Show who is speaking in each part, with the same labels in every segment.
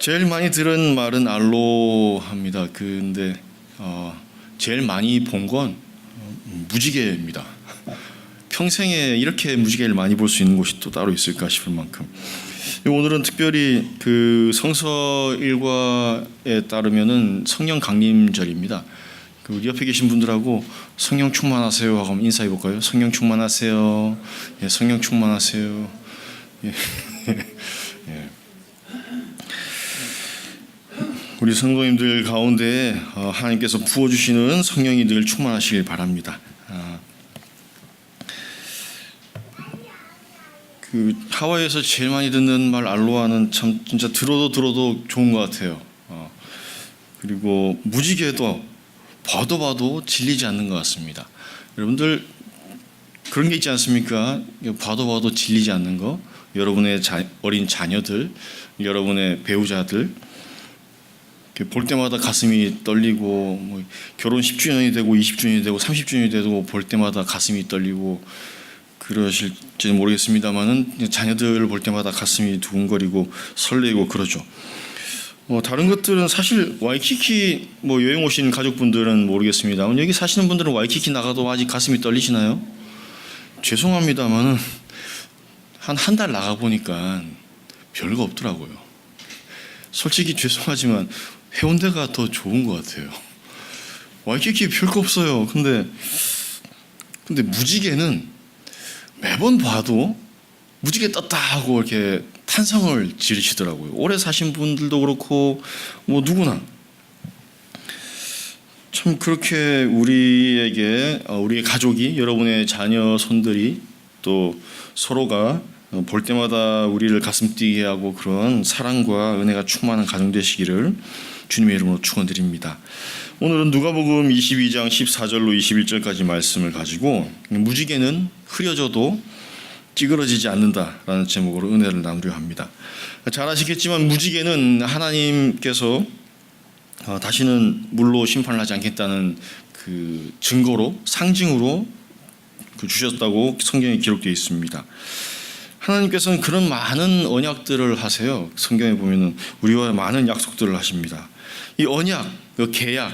Speaker 1: 제일 많이 들은 말은 알로하입니다. 근데 제일 많이 본 건 무지개입니다. 평생에 이렇게 무지개를 많이 볼 수 있는 곳이 또 따로 있을까 싶을 만큼. 오늘은 특별히 그 성서 일과에 따르면은 성령 강림절입니다. 우리 옆에 계신 분들하고 성령 충만하세요 하고 한번 인사해 볼까요? 성령 충만하세요. 예, 성령 충만하세요. 예. 예. 우리 성도님들 가운데 하나님께서 부어주시는 성령이 늘 충만하시길 바랍니다. 그 하와이에서 제일 많이 듣는 말 알로하는 참 진짜 들어도 좋은 것 같아요. 그리고 무지개도 봐도 질리지 않는 것 같습니다. 여러분들 그런 게 있지 않습니까? 봐도 질리지 않는 거. 여러분의 어린 자녀들, 여러분의 배우자들 볼 때마다 가슴이 떨리고 뭐 결혼 10주년이 되고 20주년이 되고 30주년이 되고 볼 때마다 가슴이 떨리고 그러실지는 모르겠습니다만은 자녀들 볼 때마다 가슴이 두근거리고 설레고 그러죠. 다른 것들은 사실 와이키키 뭐 여행 오신 가족분들은 모르겠습니다만 여기 사시는 분들은 와이키키 나가도 아직 가슴이 떨리시나요? 죄송합니다만은 한 달 나가 보니까 별거 없더라고요. 솔직히 죄송하지만 해운대가 더 좋은 것 같아요. 와이키키 별거 없어요. 근데 무지개는 매번 봐도 무지개 떴다 하고 이렇게 탄성을 지르시더라고요. 오래 사신 분들도 그렇고 뭐 누구나 참 그렇게 우리에게 우리의 가족이 여러분의 자녀 손들이 또 서로가 볼 때마다 우리를 가슴 뛰게 하고 그런 사랑과 은혜가 충만한 가정 되시기를 주님의 이름으로 축원드립니다. 오늘은 누가복음 22장 14절로 21절까지 말씀을 가지고 무지개는 흐려져도 찌그러지지 않는다라는 제목으로 은혜를 나누려 합니다. 잘 아시겠지만 무지개는 하나님께서 다시는 물로 심판을 하지 않겠다는 그 증거로 상징으로 주셨다고 성경에 기록되어 있습니다. 하나님께서는 그런 많은 언약들을 하세요. 성경에 보면은 우리와 많은 약속들을 하십니다. 이 언약, 그 계약,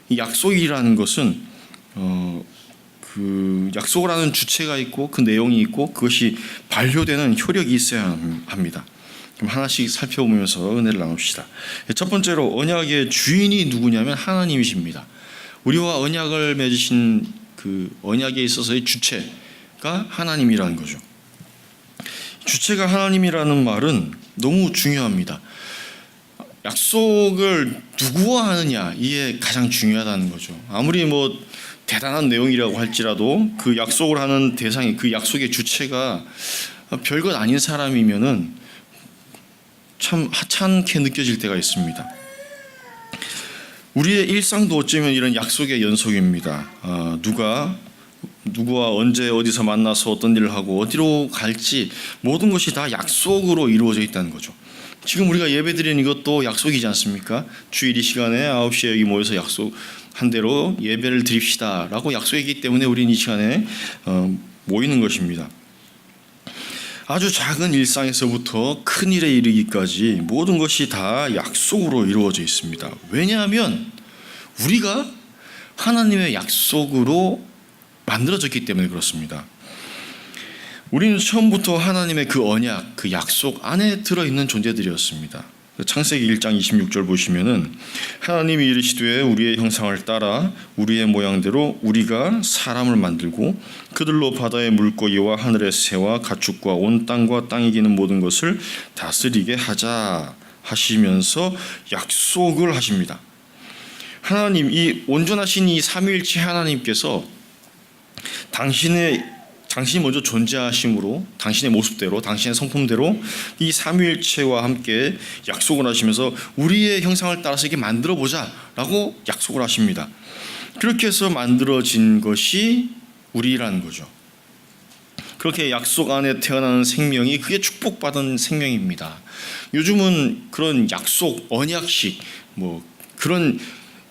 Speaker 1: 이 약속이라는 것은 그 약속을 하는 주체가 있고 그 내용이 있고 그것이 반려되는 효력이 있어야 합니다. 그럼 하나씩 살펴보면서 은혜를 나눕시다. 첫 번째로 언약의 주인이 누구냐면 하나님이십니다. 우리와 언약을 맺으신 그 언약에 있어서의 주체가 하나님이라는 거죠. 주체가 하나님이라는 말은 너무 중요합니다. 약속을 누구와 하느냐 이게 가장 중요하다는 거죠. 아무리 뭐 대단한 내용이라고 할지라도 그 약속을 하는 대상이 그 약속의 주체가 별것 아닌 사람이면은 참 하찮게 느껴질 때가 있습니다. 우리의 일상도 어쩌면 이런 약속의 연속입니다. 누구와 언제 어디서 만나서 어떤 일을 하고 어디로 갈지 모든 것이 다 약속으로 이루어져 있다는 거죠. 지금 우리가 예배드리는 이것도 약속이지 않습니까? 주일 이 시간에 9시에 여기 모여서 약속한 대로 예배를 드립시다 라고 약속이기 때문에 우리는 이 시간에 모이는 것입니다. 아주 작은 일상에서부터 큰 일에 이르기까지 모든 것이 다 약속으로 이루어져 있습니다. 왜냐하면 우리가 하나님의 약속으로 만들어졌기 때문에 그렇습니다. 우리는 처음부터 하나님의 그 언약, 그 약속 안에 들어있는 존재들이었습니다. 창세기 1장 26절 보시면은 하나님이 이르시되 우리의 형상을 따라 우리의 모양대로 우리가 사람을 만들고 그들로 바다의 물고기와 하늘의 새와 가축과 온 땅과 땅에 기는 모든 것을 다스리게 하자 하시면서 약속을 하십니다. 하나님, 이 온전하신 이 삼위일체 하나님께서 당신이 먼저 존재하심으로 당신의 모습대로 당신의 성품대로 이 삼위일체와 함께 약속을 하시면서 우리의 형상을 따라서 이렇게 만들어보자 라고 약속을 하십니다. 그렇게 해서 만들어진 것이 우리라는 거죠. 그렇게 약속 안에 태어나는 생명이 그게 축복받은 생명입니다. 요즘은 그런 약속, 언약식 뭐 그런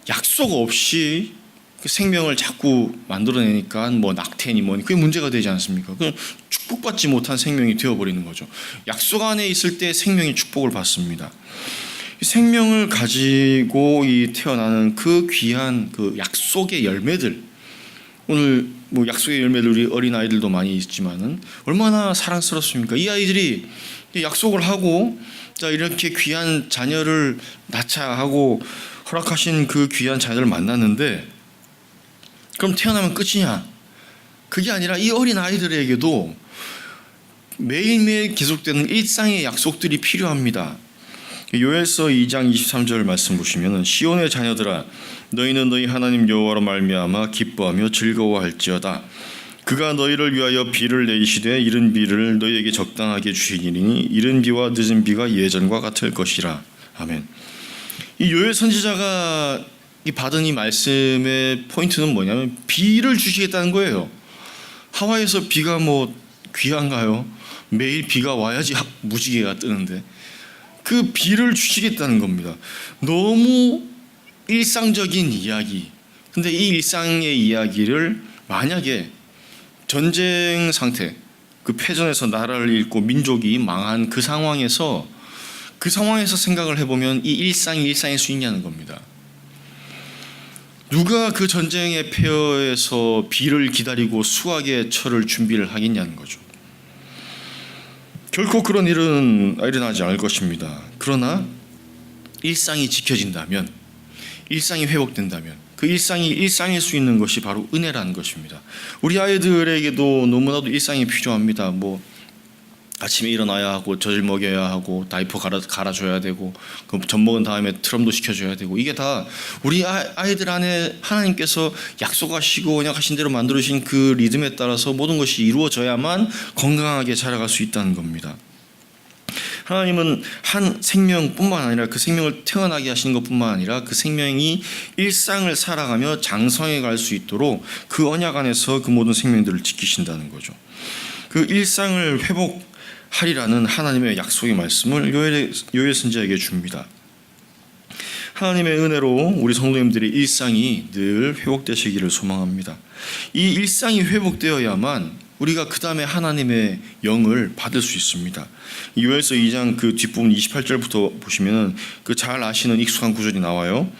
Speaker 1: 약속 없이 그 생명을 자꾸 만들어내니까 뭐 낙태니 뭐니 그게 문제가 되지 않습니까? 그냥 축복받지 못한 생명이 되어버리는 거죠. 약속 안에 있을 때 생명이 축복을 받습니다. 생명을 가지고 이 태어나는 그 귀한 그 약속의 열매들, 오늘 뭐 약속의 열매들 우리 어린 아이들도 많이 있지만은 얼마나 사랑스럽습니까? 이 아이들이 약속을 하고 자 이렇게 귀한 자녀를 낳자 하고 허락하신 그 귀한 자녀를 만났는데 그럼 태어나면 끝이냐? 그게 아니라 이 어린 아이들에게도 매일매일 계속되는 일상의 약속들이 필요합니다. 요엘서 2장 23절 말씀 보시면은 시온의 자녀들아 너희는 너희 하나님 여호와로 말미암아 기뻐하며 즐거워할지어다. 그가 너희를 위하여 비를 내리시되 이른 비를 너희에게 적당하게 주시리니 이른 비와 늦은 비가 예전과 같을 것이라. 아멘. 이 요엘 선지자가 받은 이 말씀의 포인트는 뭐냐면 비를 주시겠다는 거예요. 하와이에서 비가 뭐 귀한가요? 매일 비가 와야지 무지개가 뜨는데 그 비를 주시겠다는 겁니다. 너무 일상적인 이야기. 근데 이 일상의 이야기를 만약에 전쟁 상태, 그 패전에서 나라를 잃고 민족이 망한 그 상황에서 생각을 해보면 이 일상이 일상일 수 있냐는 겁니다. 누가 그 전쟁의 폐허에서 비를 기다리고 수확의 철을 준비를 하겠냐는 거죠. 결코 그런 일은 일어나지 않을 것입니다. 그러나 일상이 지켜진다면, 일상이 회복된다면 그 일상이 일상일 수 있는 것이 바로 은혜라는 것입니다. 우리 아이들에게도 너무나도 일상이 필요합니다. 뭐 아침에 일어나야 하고 젖을 먹여야 하고 다이퍼 갈아줘야 되고 젖 먹은 다음에 트럼도 시켜줘야 되고 이게 다 우리 아이들 안에 하나님께서 약속하시고 언약하신 대로 만들어주신 그 리듬에 따라서 모든 것이 이루어져야만 건강하게 자라갈 수 있다는 겁니다. 하나님은 한 생명뿐만 아니라 그 생명을 태어나게 하시는 것뿐만 아니라 그 생명이 일상을 살아가며 장성해 갈 수 있도록 그 언약 안에서 그 모든 생명들을 지키신다는 거죠. 그 일상을 회복하리라는 하나님의 약속의 말씀을 요엘 선지자에게 줍니다. 하나님의 은혜로 우리 성도님들의 일상이 늘 회복되시기를 소망합니다. 이 일상이 회복되어야만 우리가 그 다음에 하나님의 영을 받을 수 있습니다. 요엘서 2장 그 뒷부분 28절부터 보시면은 그 잘 아시는 익숙한 구절이 나와요.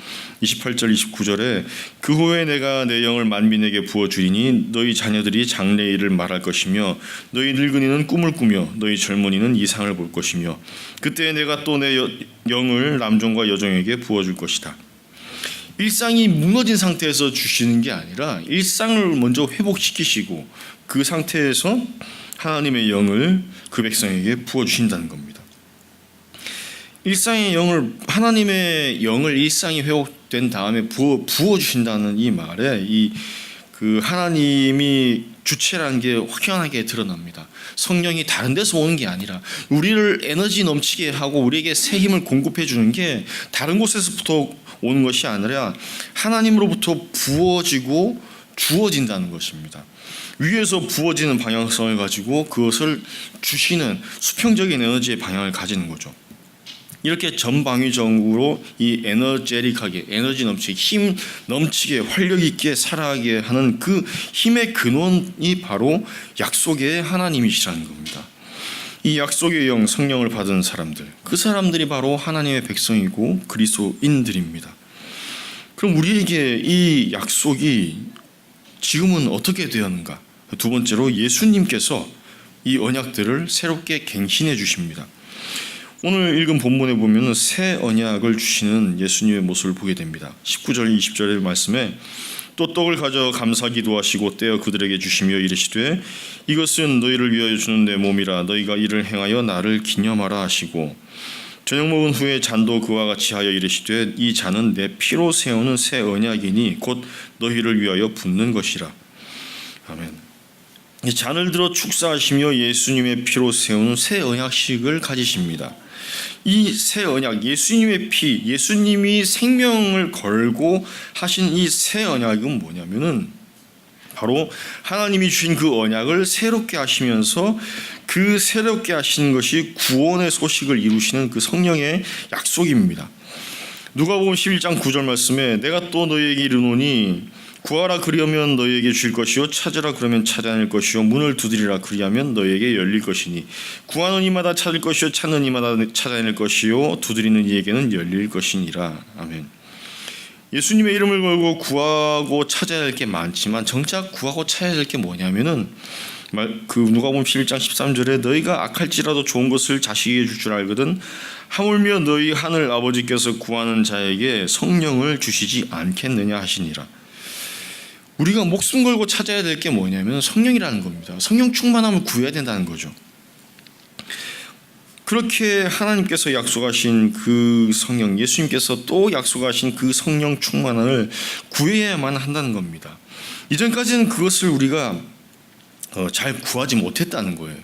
Speaker 1: 28절 29절에 그 후에 내가 내 영을 만민에게 부어주리니 너희 자녀들이 장래일을 말할 것이며 너희 늙은이는 꿈을 꾸며 너희 젊은이는 이상을 볼 것이며 그때 내가 또 내 영을 남종과 여종에게 부어줄 것이다. 일상이 무너진 상태에서 주시는 게 아니라 일상을 먼저 회복시키시고 그 상태에서 하나님의 영을 그 백성에게 부어주신다는 겁니다. 일상의 영을, 하나님의 영을 일상이 회복된 다음에 부어주신다는 이 말에 그 하나님이 주체라는 게 확연하게 드러납니다. 성령이 다른 데서 오는 게 아니라 우리를 에너지 넘치게 하고 우리에게 새 힘을 공급해 주는 게 다른 곳에서부터 오는 것이 아니라 하나님으로부터 부어지고 주어진다는 것입니다. 위에서 부어지는 방향성을 가지고 그것을 주시는 수평적인 에너지의 방향을 가지는 거죠. 이렇게 전방위적으로 이 에너제릭하게 에너지 넘치게 힘 넘치게 활력 있게 살아가게 하는 그 힘의 근원이 바로 약속의 하나님이시라는 겁니다. 이 약속의 영 성령을 받은 사람들, 그 사람들이 바로 하나님의 백성이고 그리스도인들입니다. 그럼 우리에게 이 약속이 지금은 어떻게 되었는가? 두 번째로 예수님께서 이 언약들을 새롭게 갱신해 주십니다. 오늘 읽은 본문에 보면 새 언약을 주시는 예수님의 모습을 보게 됩니다. 19절 20절의 말씀에 또 떡을 가져 감사 기도하시고 떼어 그들에게 주시며 이르시되 이것은 너희를 위하여 주는 내 몸이라 너희가 이를 행하여 나를 기념하라 하시고 저녁 먹은 후에 잔도 그와 같이 하여 이르시되 이 잔은 내 피로 세우는 새 언약이니 곧 너희를 위하여 붓는 것이라. 아멘. 이 잔을 들어 축사하시며 예수님의 피로 세우는 새 언약식을 가지십니다. 이 새 언약, 예수님의 피, 예수님이 생명을 걸고 하신 이 새 언약은 뭐냐면은 바로 하나님이 주신 그 언약을 새롭게 하시면서 그 새롭게 하시는 것이 구원의 소식을 이루시는 그 성령의 약속입니다. 누가복음 11장 9절 말씀에 내가 또 너희에게 이르노니 구하라 그리하면 너희에게 줄 것이요 찾으라 그러면 찾아낼 것이요 문을 두드리라 그리하면 너희에게 열릴 것이니 구하는 이마다 찾을 것이요 찾는 이마다 찾아낼 것이요 두드리는 이에게는 열릴 것이니라. 아멘. 예수님의 이름을 걸고 구하고 찾아야 할 게 많지만 정작 구하고 찾아야 할 게 뭐냐면은 그 누가복음 11장 13절에 너희가 악할지라도 좋은 것을 자식에게 줄 줄 알거든 하물며 너희 하늘 아버지께서 구하는 자에게 성령을 주시지 않겠느냐 하시니라. 우리가 목숨 걸고 찾아야 될 게 뭐냐면 성령이라는 겁니다. 성령 충만함을 구해야 된다는 거죠. 그렇게 하나님께서 약속하신 그 성령, 예수님께서 또 약속하신 그 성령 충만함을 구해야만 한다는 겁니다. 이전까지는 그것을 우리가 잘 구하지 못했다는 거예요.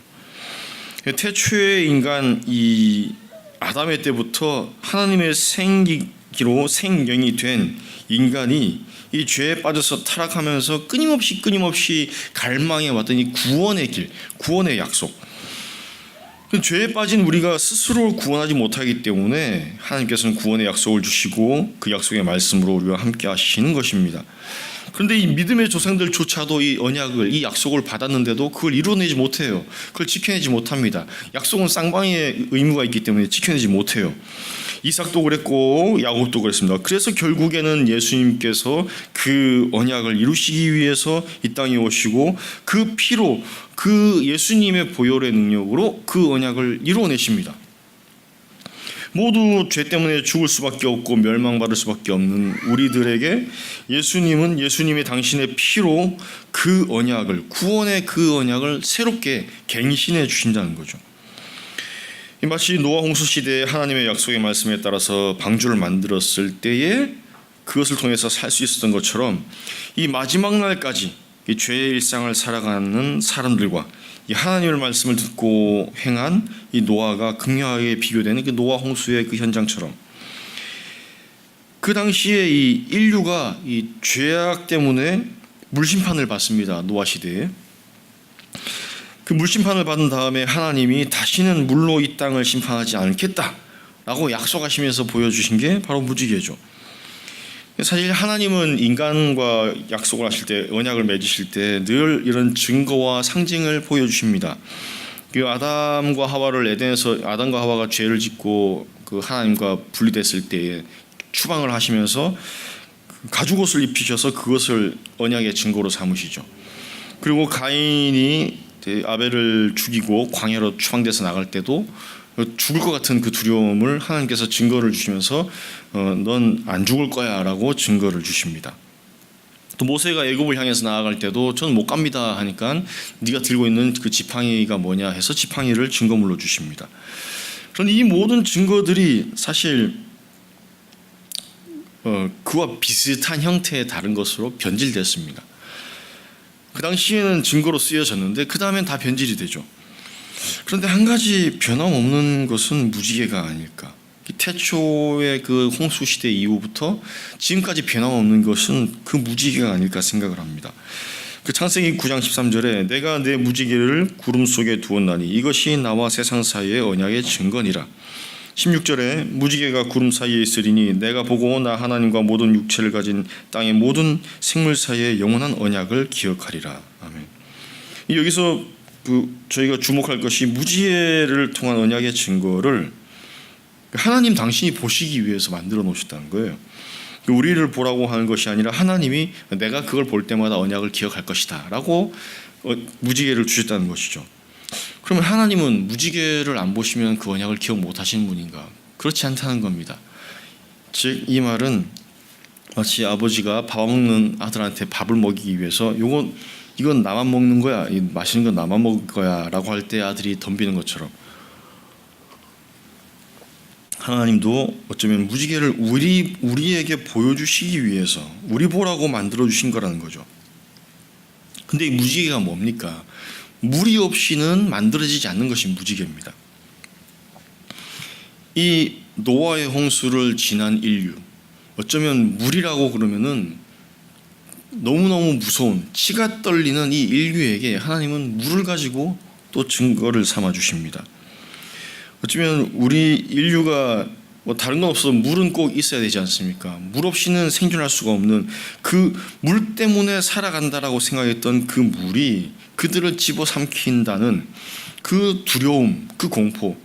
Speaker 1: 태초의 인간 이 아담의 때부터 하나님의 생기로 생명이 된 인간이 이 죄에 빠져서 타락하면서 끊임없이 갈망해 왔던 이 구원의 길, 구원의 약속. 죄에 빠진 우리가 스스로 구원하지 못하기 때문에 하나님께서는 구원의 약속을 주시고 그 약속의 말씀으로 우리와 함께 하시는 것입니다. 그런데 이 믿음의 조상들조차도 이 언약을, 이 약속을 받았는데도 그걸 이루어내지 못해요. 그걸 지켜내지 못합니다. 약속은 쌍방의 의무가 있기 때문에 지켜내지 못해요. 이삭도 그랬고 야곱도 그랬습니다. 그래서 결국에는 예수님께서 그 언약을 이루시기 위해서 이 땅에 오시고 그 피로, 그 예수님의 보혈의 능력으로 그 언약을 이루어내십니다. 모두 죄 때문에 죽을 수밖에 없고 멸망받을 수밖에 없는 우리들에게 예수님은 예수님의 당신의 피로 그 언약을, 구원의 그 언약을 새롭게 갱신해 주신다는 거죠. 마치 노아 홍수 시대에 하나님의 약속의 말씀에 따라서 방주를 만들었을 때에 그것을 통해서 살 수 있었던 것처럼 이 마지막 날까지 이 죄의 일상을 살아가는 사람들과 이 하나님의 말씀을 듣고 행한 이 노아가 극명하게 비교되는 그 노아 홍수의 그 현장처럼 그 당시에 이 인류가 이 죄악 때문에 물심판을 받습니다. 노아 시대에. 그 물심판을 받은 다음에 하나님이 다시는 물로 이 땅을 심판하지 않겠다라고 약속하시면서 보여주신 게 바로 무지개죠. 사실 하나님은 인간과 약속을 하실 때, 언약을 맺으실 때 늘 이런 증거와 상징을 보여주십니다. 그 아담과 하와를 에덴에서 아담과 하와가 죄를 짓고 그 하나님과 분리됐을 때에 추방을 하시면서 가죽옷을 입히셔서 그것을 언약의 증거로 삼으시죠. 그리고 가인이 아벨을 죽이고 광야로 추방돼서 나갈 때도 죽을 것 같은 그 두려움을 하나님께서 증거를 주시면서 넌 안 죽을 거야 라고 증거를 주십니다. 또 모세가 애굽을 향해서 나아갈 때도 저는 못 갑니다 하니까 네가 들고 있는 그 지팡이가 뭐냐 해서 지팡이를 증거물로 주십니다. 그런데 이 모든 증거들이 사실 그와 비슷한 형태의 다른 것으로 변질됐습니다. 그 당시에는 증거로 쓰여졌는데 그 다음엔 다 변질이 되죠. 그런데 한 가지 변함없는 것은 무지개가 아닐까. 태초의 그 홍수 시대 이후부터 지금까지 변함없는 것은 그 무지개가 아닐까 생각을 합니다. 그 창세기 9장 13절에 내가 내 무지개를 구름 속에 두었나니 이것이 나와 세상 사이의 언약의 증거니라. 16절에 무지개가 구름 사이에 있으리니 내가 보고 나 하나님과 모든 육체를 가진 땅의 모든 생물 사이의 영원한 언약을 기억하리라. 아멘. 여기서 저희가 주목할 것이 무지개를 통한 언약의 증거를 하나님 당신이 보시기 위해서 만들어 놓으셨다는 거예요. 우리를 보라고 하는 것이 아니라 하나님이 내가 그걸 볼 때마다 언약을 기억할 것이다 라고 무지개를 주셨다는 것이죠. 그러면 하나님은 무지개를 안 보시면 그 언약을 기억 못 하시는 분인가? 그렇지 않다는 겁니다. 즉 이 말은 마치 아버지가 밥 먹는 아들한테 밥을 먹이기 위해서 이건 나만 먹는 거야, 맛있는 건 나만 먹을 거야 라고 할 때 아들이 덤비는 것처럼 하나님도 어쩌면 무지개를 우리에게 보여주시기 위해서 우리 보라고 만들어주신 거라는 거죠. 근데 이 무지개가 뭡니까? 물이 없이는 만들어지지 않는 것이 무지개입니다. 이 노아의 홍수를 지난 인류, 어쩌면 물이라고 그러면은 너무너무 무서운 치가 떨리는 이 인류에게 하나님은 물을 가지고 또 증거를 삼아 주십니다. 어쩌면 우리 인류가 뭐 다른 건 없어도 물은 꼭 있어야 되지 않습니까? 물 없이는 생존할 수가 없는 그 물 때문에 살아간다라고 생각했던 그 물이 그들을 집어삼킨다는 그 두려움, 그 공포.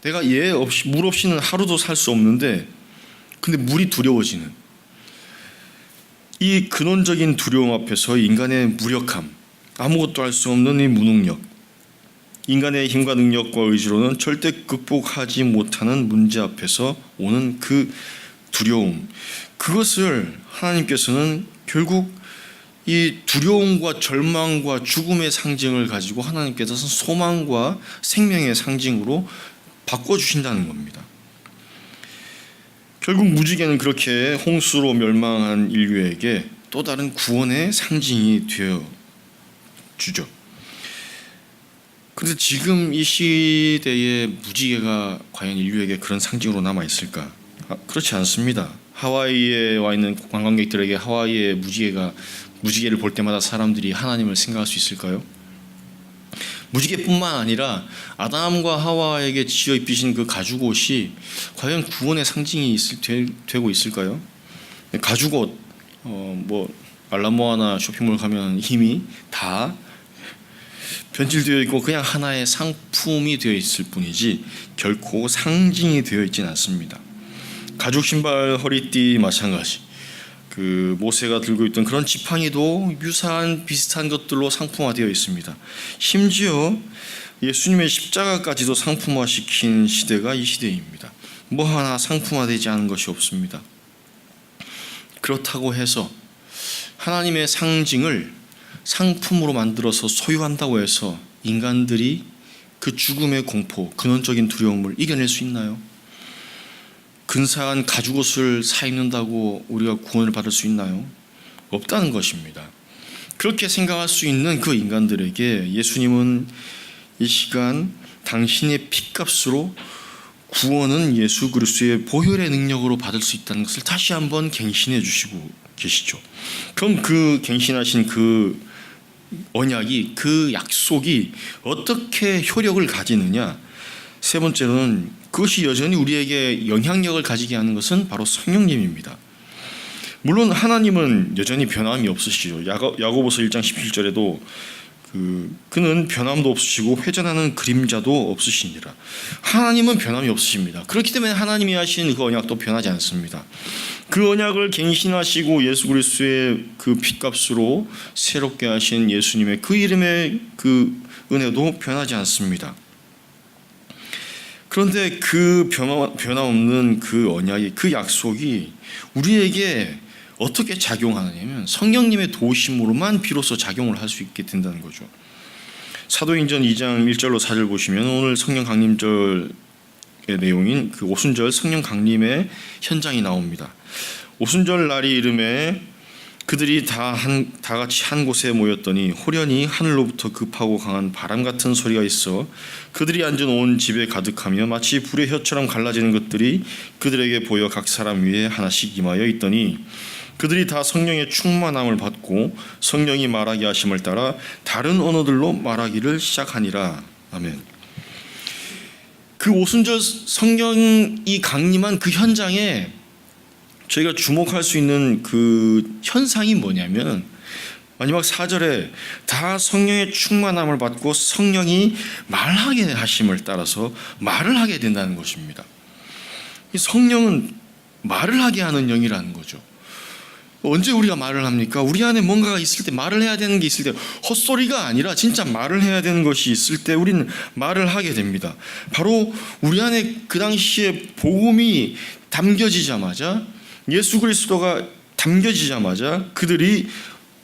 Speaker 1: 내가 얘 없이 물 없이는 하루도 살 수 없는데 근데 물이 두려워지는 이 근원적인 두려움 앞에서 인간의 무력함, 아무것도 할 수 없는 이 무능력, 인간의 힘과 능력과 의지로는 절대 극복하지 못하는 문제 앞에서 오는 그 두려움, 그것을 하나님께서는 결국 이 두려움과 절망과 죽음의 상징을 가지고 하나님께서는 소망과 생명의 상징으로 바꿔주신다는 겁니다. 결국 무지개는 그렇게 홍수로 멸망한 인류에게 또 다른 구원의 상징이 되어 주죠. 그런데 지금 이 시대에 무지개가 과연 인류에게 그런 상징으로 남아 있을까? 그렇지 않습니다. 하와이에 와 있는 관광객들에게 하와이의 무지개를 볼 때마다 사람들이 하나님을 생각할 수 있을까요? 무지개뿐만 아니라 아담과 하와에게 지어 입히신 그 가죽옷이 과연 구원의 상징이 되고 있을까요? 가죽옷, 뭐 알라모아나 쇼핑몰 가면 이미 다 변질되어 있고 그냥 하나의 상품이 되어 있을 뿐이지 결코 상징이 되어 있지는 않습니다. 가죽 신발, 허리띠 마찬가지. 그 모세가 들고 있던 그런 지팡이도 유사한 비슷한 것들로 상품화되어 있습니다. 심지어 예수님의 십자가까지도 상품화시킨 시대가 이 시대입니다. 뭐 하나 상품화되지 않은 것이 없습니다. 그렇다고 해서 하나님의 상징을 상품으로 만들어서 소유한다고 해서 인간들이 그 죽음의 공포, 근원적인 두려움을 이겨낼 수 있나요? 근사한 가죽옷을 사 입는다고 우리가 구원을 받을 수 있나요? 없다는 것입니다. 그렇게 생각할 수 있는 그 인간들에게 예수님은 이 시간 당신의 핏값으로 구원은 예수 그리스도의 보혈의 능력으로 받을 수 있다는 것을 다시 한번 갱신해 주시고 계시죠. 그럼 그 갱신하신 그 언약이, 그 약속이 어떻게 효력을 가지느냐? 세 번째로는 그것이 여전히 우리에게 영향력을 가지게 하는 것은 바로 성령님입니다. 물론 하나님은 여전히 변함이 없으시죠. 야고보서 1장 17절에도 그는 변함도 없으시고 회전하는 그림자도 없으시니라. 하나님은 변함이 없으십니다. 그렇기 때문에 하나님이 하신 그 언약도 변하지 않습니다. 그 언약을 갱신하시고 예수 그리스도의 그 핏값으로 새롭게 하신 예수님의 그 이름의 그 은혜도 변하지 않습니다. 그런데 그 변함없는 그 언약이, 그 약속이 우리에게 어떻게 작용하느냐면 성령님의 도우심으로만 비로소 작용을 할 수 있게 된다는 거죠. 사도행전 2장 1절로 4절 보시면 오늘 성령 강림절의 내용인 그 오순절 성령 강림의 현장이 나옵니다. 오순절 날이 이름에 그들이 다 같이 한 곳에 모였더니 호련히 하늘로부터 급하고 강한 바람 같은 소리가 있어 그들이 앉은 온 집에 가득하며 마치 불의 혀처럼 갈라지는 것들이 그들에게 보여 각 사람 위에 하나씩 임하여 있더니 그들이 다 성령의 충만함을 받고 성령이 말하게 하심을 따라 다른 언어들로 말하기를 시작하니라. 아멘. 그 오순절 성령이 강림한 그 현장에 저희가 주목할 수 있는 그 현상이 뭐냐면 마지막 4절에 다 성령의 충만함을 받고 성령이 말하게 하심을 따라서 말을 하게 된다는 것입니다. 이 성령은 말을 하게 하는 영이라는 거죠. 언제 우리가 말을 합니까? 우리 안에 뭔가가 있을 때, 말을 해야 되는 게 있을 때, 헛소리가 아니라 진짜 말을 해야 되는 것이 있을 때 우리는 말을 하게 됩니다. 바로 우리 안에 그 당시에 복음이 담겨지자마자, 예수 그리스도가 담겨지자마자 그들이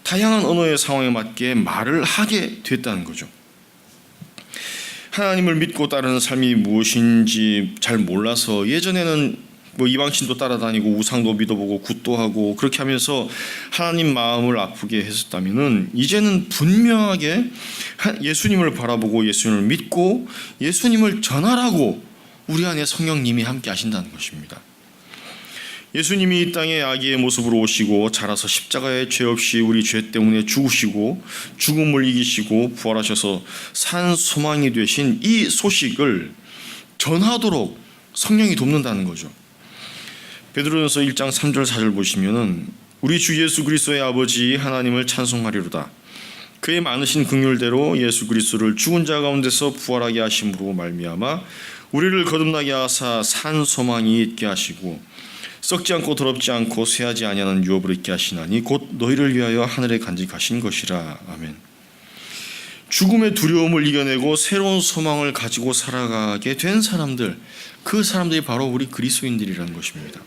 Speaker 1: 다양한 언어의 상황에 맞게 말을 하게 됐다는 거죠. 하나님을 믿고 따르는 삶이 무엇인지 잘 몰라서 예전에는 이방신도 따라다니고 우상도 믿어보고 굿도 하고 그렇게 하면서 하나님 마음을 아프게 했었다면은 이제는 분명하게 예수님을 바라보고 예수님을 믿고 예수님을 전하라고 우리 안에 성령님이 함께 하신다는 것입니다. 예수님이 이 땅에 아기의 모습으로 오시고 자라서 십자가에 죄 없이 우리 죄 때문에 죽으시고 죽음을 이기시고 부활하셔서 산 소망이 되신 이 소식을 전하도록 성령이 돕는다는 거죠. 베드로전서 1장 3절 4절 보시면은 우리 주 예수 그리스도의 아버지 하나님을 찬송하리로다. 그의 많으신 긍휼대로 예수 그리스도를 죽은 자 가운데서 부활하게 하심으로 말미암아 우리를 거듭나게 하사 산 소망이 있게 하시고 썩지 않고 더럽지 않고 쇠하지 아니하는 유업을 있게 하시나니 곧 너희를 위하여 하늘에 간직하신 것이라. 아멘. 죽음의 두려움을 이겨내고 새로운 소망을 가지고 살아가게 된 사람들, 그 사람들이 바로 우리 그리스도인들이라는 것입니다.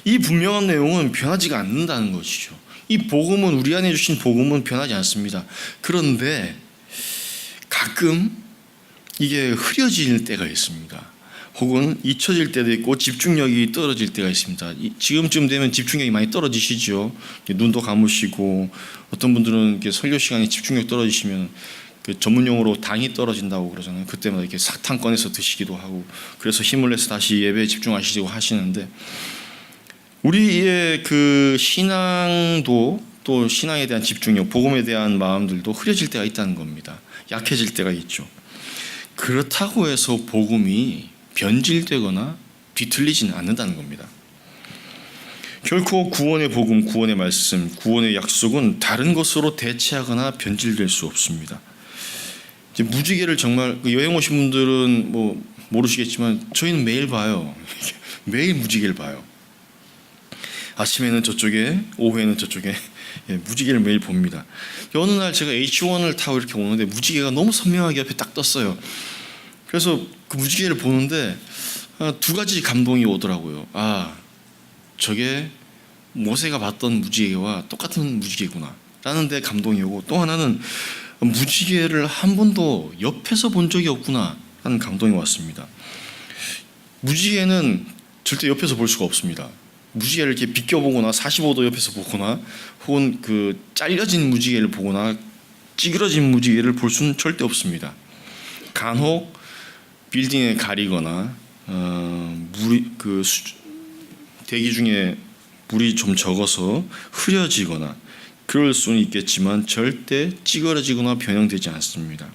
Speaker 1: 이 분명한 내용은 변하지가 않는다는 것이죠. 이 복음은, 우리 안에 주신 복음은 변하지 않습니다. 그런데 가끔 이게 흐려질 때가 있습니다. 혹은 잊혀질 때도 있고 집중력이 떨어질 때가 있습니다. 지금쯤 되면 집중력이 많이 떨어지시죠. 눈도 감으시고, 어떤 분들은 이렇게 설교 시간에 집중력 떨어지시면 그 전문용어로 당이 떨어진다고 그러잖아요. 그때마다 이렇게 사탕 꺼내서 드시기도 하고, 그래서 힘을 내서 다시 예배에 집중하시고 하시는데, 우리의 그 신앙도, 또 신앙에 대한 집중력, 복음에 대한 마음들도 흐려질 때가 있다는 겁니다. 약해질 때가 있죠. 그렇다고 해서 복음이 변질되거나 뒤틀리지는 않는다는 겁니다. 결코 구원의 복음, 구원의 말씀, 구원의 약속은 다른 것으로 대체하거나 변질될 수 없습니다. 이제 무지개를 정말, 여행 오신 분들은 뭐 모르시겠지만 저희는 매일 봐요. 매일 무지개를 봐요. 아침에는 저쪽에, 오후에는 저쪽에, 무지개를 매일 봅니다. 어느 날 제가 H1을 타고 이렇게 오는데 무지개가 너무 선명하게 옆에 딱 떴어요. 그래서 그 무지개를 보는데 두 가지 감동이 오더라고요. 아, 저게 모세가 봤던 무지개와 똑같은 무지개구나 라는 데 감동이 오고, 또 하나는 무지개를 한 번도 옆에서 본 적이 없구나 라는 감동이 왔습니다. 무지개는 절대 옆에서 볼 수가 없습니다. 무지개를 이렇게 비껴보거나 45도 옆에서 보거나, 혹은 그 잘려진 무지개를 보거나 찌그러진 무지개를 볼 수는 절대 없습니다. 간혹 빌딩에 가리거나 대기 중에 물이 좀 적어서 흐려지거나 그럴 수는 있겠지만 절대 찌그러지거나 변형되지 않습니다.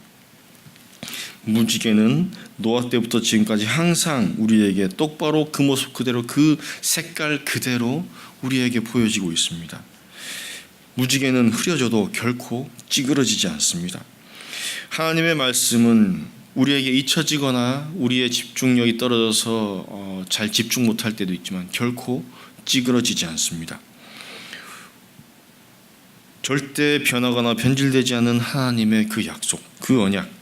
Speaker 1: 무지개는 노아 때부터 지금까지 항상 우리에게 똑바로 그 모습 그대로, 그 색깔 그대로 우리에게 보여지고 있습니다. 무지개는 흐려져도 결코 찌그러지지 않습니다. 하나님의 말씀은 우리에게 잊혀지거나 우리의 집중력이 떨어져서 잘 집중 못할 때도 있지만 결코 찌그러지지 않습니다. 절대 변하거나 변질되지 않는 하나님의 그 약속, 그 언약,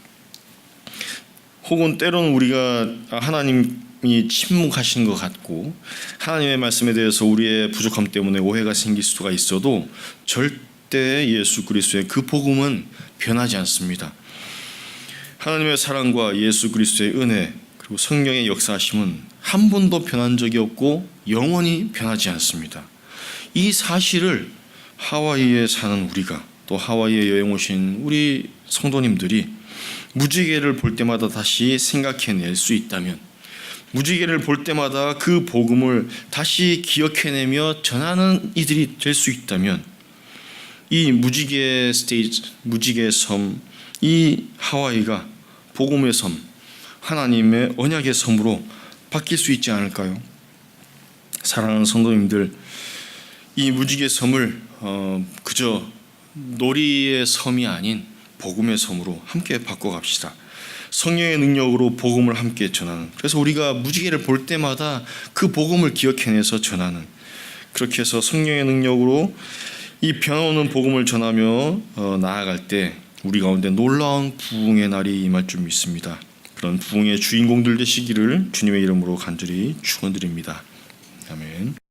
Speaker 1: 혹은 때로는 우리가 하나님이 침묵하신 것 같고 하나님의 말씀에 대해서 우리의 부족함 때문에 오해가 생길 수가 있어도 절대 예수 그리스도의 그 복음은 변하지 않습니다. 하나님의 사랑과 예수 그리스도의 은혜, 그리고 성령의 역사하심은 한 번도 변한 적이 없고 영원히 변하지 않습니다. 이 사실을 하와이에 사는 우리가, 또 하와이에 여행 오신 우리 성도님들이 무지개를 볼 때마다 다시 생각해낼 수 있다면, 무지개를 볼 때마다 그 복음을 다시 기억해내며 전하는 이들이 될 수 있다면, 이 무지개 스테이지, 무지개 섬, 이 하와이가 복음의 섬, 하나님의 언약의 섬으로 바뀔 수 있지 않을까요? 사랑하는 성도님들, 이 무지개 섬을 그저 놀이의 섬이 아닌 복음의 섬으로 함께 바꿔갑시다. 성령의 능력으로 복음을 함께 전하는, 그래서 우리가 무지개를 볼 때마다 그 복음을 기억해내서 전하는, 그렇게 해서 성령의 능력으로 이 변화오는 복음을 전하며 나아갈 때 우리 가운데 놀라운 부흥의 날이 임할 줄 믿습니다. 그런 부흥의 주인공들 되시기를 주님의 이름으로 간절히 축원드립니다. 아멘.